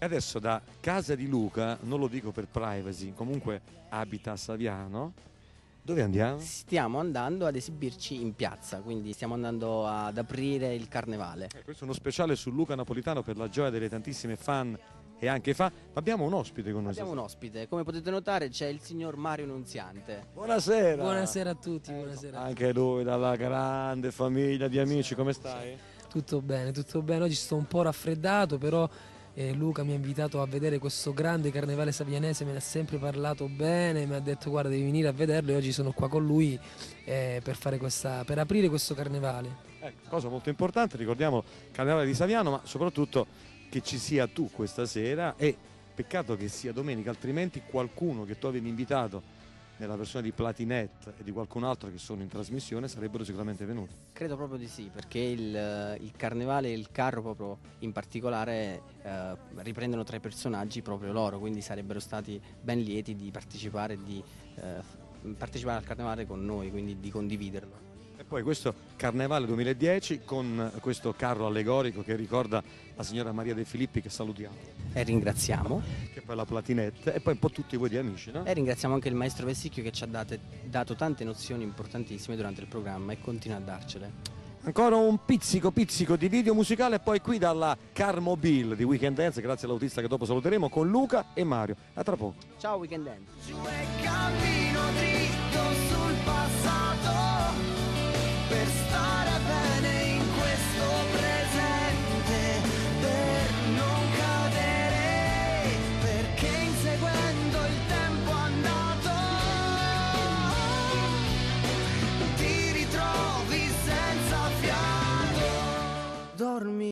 E adesso da casa di Luca, non lo dico per privacy, comunque abita a Saviano, dove andiamo? Stiamo andando ad esibirci in piazza, quindi stiamo andando ad aprire il carnevale. Questo è uno speciale su Luca Napolitano per la gioia delle tantissime fan e anche fa. Abbiamo un ospite con noi. Abbiamo un ospite, come potete notare c'è il signor Mario Nunziante. Buonasera. Buonasera a tutti, buonasera. Anche lui dalla grande famiglia di amici, come stai? Tutto bene, tutto bene. Oggi sto un po' raffreddato, però Luca mi ha invitato a vedere questo grande carnevale savianese, me ne ha sempre parlato bene, mi ha detto guarda devi venire a vederlo e oggi sono qua con lui per aprire questo carnevale. Cosa molto importante, ricordiamo Carnevale di Saviano, ma soprattutto che ci sia tu questa sera e peccato che sia domenica, altrimenti qualcuno che tu avevi invitato nella persona di Platinette e di qualcun altro che sono in trasmissione sarebbero sicuramente venuti. Credo proprio di sì, perché il carnevale e il carro proprio in particolare riprendono tra i personaggi proprio loro, quindi sarebbero stati ben lieti di partecipare al carnevale con noi, quindi di condividerlo. E poi questo Carnevale 2010 con questo carro allegorico che ricorda la signora Maria De Filippi, che salutiamo, E ringraziamo. che poi è la Platinette, e poi un po' tutti voi di amici, no? E ringraziamo anche il maestro Vessicchio che ci ha dato tante nozioni importantissime durante il programma e continua a darcele. Ancora un pizzico di video musicale e poi qui dalla Carmobile di Weekend Dance, grazie all'autista che dopo saluteremo, con Luca e Mario. A tra poco. Ciao Weekend Dance. Giù e cammino dritto sul passato.